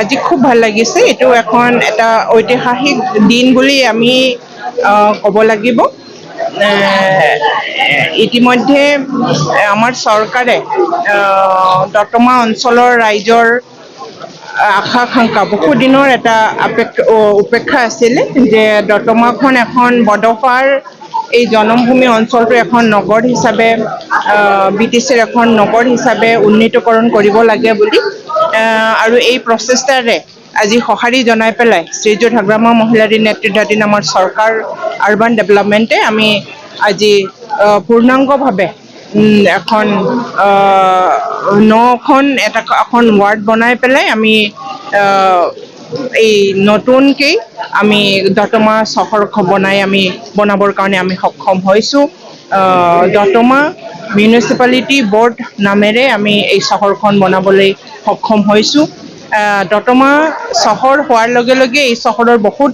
আজি খুব ভাল লাগিছে। এইটো এখন এটা ঐতিহাসিক দিন বুলি আমি ক'ব লাগিব। ইতিমধ্যে আমাৰ চৰকাৰে দতমা অঞ্চলৰ ৰাইজৰ আশা আকাংক্ষা বহুদিনৰ এটা উপেক্ষা আছিলে যে দতমাখন এখন বডোফাৰ এই জনমভূমি অঞ্চলটো এখন নগৰ হিচাপে BTCৰ এখন নগৰ হিচাপে উন্নীতকৰণ কৰিব লাগে বুলি আৰু এই প্ৰচেষ্টাৰে আজি সঁহাৰি জনাই পেলাই শ্ৰীযুত হাগ্ৰামা মহিলাৰীৰ নেতৃত্বাধীন আমাৰ চৰকাৰ আৰবান ডেভেলপমেণ্টে আমি আজি পূৰ্ণাংগভাৱে এখন এখন ৱাৰ্ড বনাই পেলাই আমি এই নতুনকৈ আমি দতমা চহৰ বনাবৰ কাৰণে আমি সক্ষম হৈছোঁ। দতমা মিউনিচিপালিটি বৰ্ড নামেৰে আমি এই চহৰখন বনাবলৈ সক্ষম হৈছোঁ। দতমা চহৰ হোৱাৰ লগে লগে এই চহৰৰ বহুত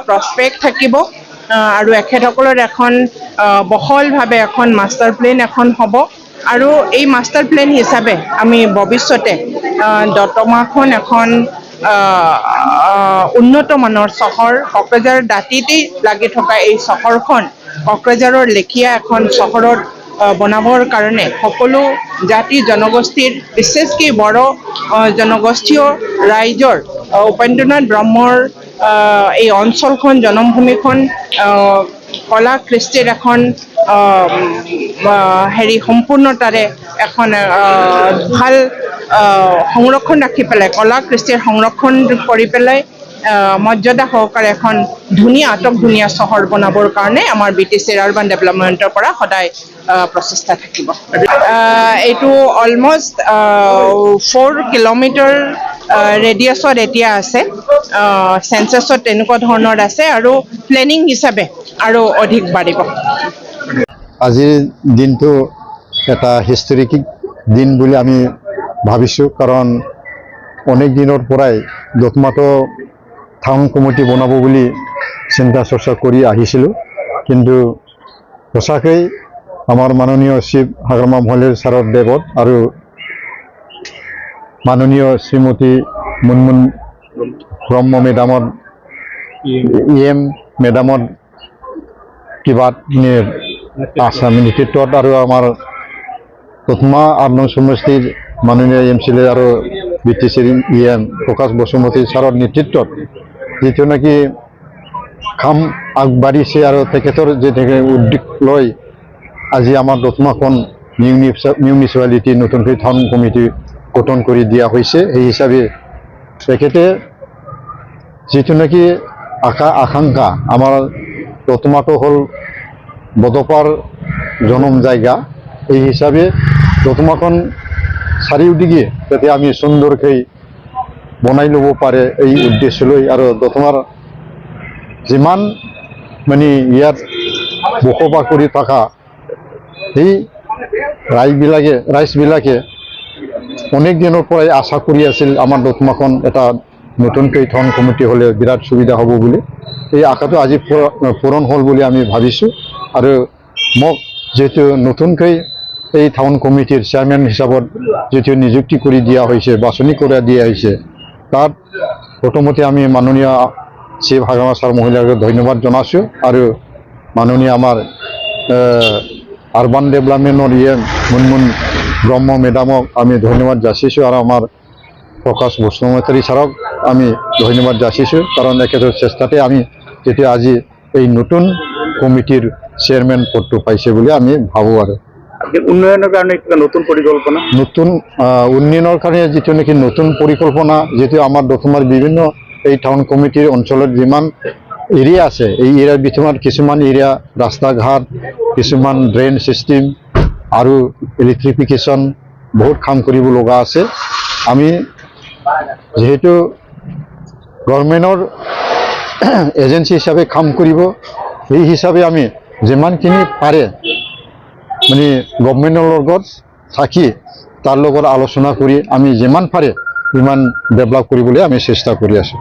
প্ৰস্পেক্ট থাকিব আৰু এখেতসকলৰ এখন বহলভাৱে এখন মাষ্টাৰ প্লেন এখন হ'ব আৰু এই মাষ্টাৰ প্লেন হিচাপে আমি ভৱিষ্যতে দতমাখন এখন উন্নত মানৰ চহৰ কক্ৰঝাৰ দাঁতিতেই লাগি থকা এই চহৰখন কক্ৰঝাৰৰ লেখীয়া এখন চহৰত বনাবৰ কাৰণে সকলো জাতি জনগোষ্ঠীৰ বিশেষকৈ বড়ো জনগোষ্ঠীয় ৰাইজৰ উপেন্দ্ৰনাথ ব্ৰহ্মৰ এই অঞ্চলখন জনমভূমিখন কলা কৃষ্টিৰ এখন সম্পূৰ্ণতাৰে এখন ভাল সংৰক্ষণ ৰাখি পেলাই কলা কৃষ্টিৰ সংৰক্ষণ কৰি পেলাই মৰ্যাদা সহকাৰে এখন ধুনীয়া চহৰ বনাবৰ কাৰণে আমাৰ BTCৰ আৰবান ডেভেলপমেণ্টৰ পৰা সদায় প্ৰচেষ্টা থাকিব। এইটো অলমষ্ট 4 কিলোমিটাৰ ৰেডিয়াছত এতিয়া আছে। চেঞ্চাছত তেনেকুৱা ধৰণৰ আছে আৰু প্লেনিং হিচাপে আৰু অধিক বাঢ়িব। আজিৰ দিনটো এটা হিষ্টৰিক দিন বুলি আমি ভাবিছোঁ, কাৰণ অনেক দিনৰ পৰাই দতমাটো টাউন কমিটি বনাব বুলি চিন্তা চৰ্চা কৰি আহিছিলোঁ, কিন্তু সঁচাকৈ আমাৰ মাননীয় চিফ হাগ্ৰামা মহিলাৰী ছাৰৰ দেৱত আৰু মাননীয় শ্ৰীমতী মুনমুন ব্ৰহ্ম মেডামৰ EM মেডামৰ কিবা আসামী নেতৃত্বত আৰু আমাৰ দতমা 8 নং সমষ্টিৰ মাননীয় MCLA আৰু BTCৰ EM প্ৰকাশ বসুমতী ছাৰৰ নেতৃত্বত যিটো নেকি কাম আগবাঢ়িছে আৰু তেখেতৰ যে উদ্যোগ লৈ আজি আমাৰ দতমাখন মিউনিচিপালিটি নতুনকৈ টাউন কমিটি গঠন কৰি দিয়া হৈছে। সেই হিচাপে তেখেতে যিটো নেকি আকাংক্ষা, আমাৰ দতমাটো হ'ল বডোফাৰ জনম জায়গা, এই হিসাবে দতমাখন চাৰিওদিকে যাতে আমি সুন্দৰকৈ বনাই ল'ব পাৰে এই উদ্দেশ্য লৈ আৰু দতমাৰ যিমান মানে ইয়াত বসবাস কৰি থকা সেই ৰাইজবিলাকে অনেক দিনৰ পৰাই আশা কৰি আছিল আমাৰ দতমাখন এটা নতুনকৈ টাউন কমিটি হ'লে বিৰাট সুবিধা হ'ব বুলি। এই আশাটো আজি পূৰণ হ'ল বুলি আমি ভাবিছোঁ আৰু মোক যেহেতু নতুনকৈ এই টাউন কমিটিৰ চেয়াৰমেন হিচাপত যেহেতু নিযুক্তি কৰি দিয়া হৈছে, বাছনি কৰি দিয়া হৈছে, তাত প্ৰথমতে আমি মাননীয় চিফ হাগ্ৰামা ছাৰ মহিলাক ধন্যবাদ জনাইছোঁ আৰু মাননীয় আমাৰ আৰবান ডেভেলপমেণ্টৰ EM মুনমুন ব্ৰহ্ম মেডামক আমি ধন্যবাদ যাচিছোঁ আৰু আমাৰ প্ৰকাশ বসুমতাৰী ছাৰক আমি ধন্যবাদ যাচিছোঁ, কাৰণ এখেতৰ চেষ্টাতে আমি যেতিয়া আজি এই নতুন কমিটিৰ চেয়াৰম্যান পদটো পাইছে বুলি আমি ভাবোঁ। আৰু উন্নয়নৰ কাৰণে কিবা নতুন পৰিকল্পনা, উন্নয়নৰ কাৰণে যিটো নেকি নতুন পৰিকল্পনা, যেহেতু আমাৰ দতমাৰ বিভিন্ন এই টাউন কমিটিৰ অঞ্চলত যিমান এৰিয়া আছে, এই এৰিয়াৰ ভিতৰত কিছুমান এৰিয়া ৰাস্তা ঘাট, কিছুমান ড্ৰেইন চিষ্টেম আৰু ইলেক্ট্ৰিফিকেশ্যন বহুত কাম কৰিব লগা আছে। আমি যেহেতু গভৰ্ণমেণ্টৰ এজেঞ্চি হিচাপে কাম কৰিব, সেই হিচাপে আমি যিমানখিনি পাৰে মানে গভৰ্ণমেণ্টৰ লগত থাকি তাৰ লগত আলোচনা কৰি আমি যিমান পাৰে সিমান ডেভেলপ কৰিবলৈ আমি চেষ্টা কৰি আছোঁ।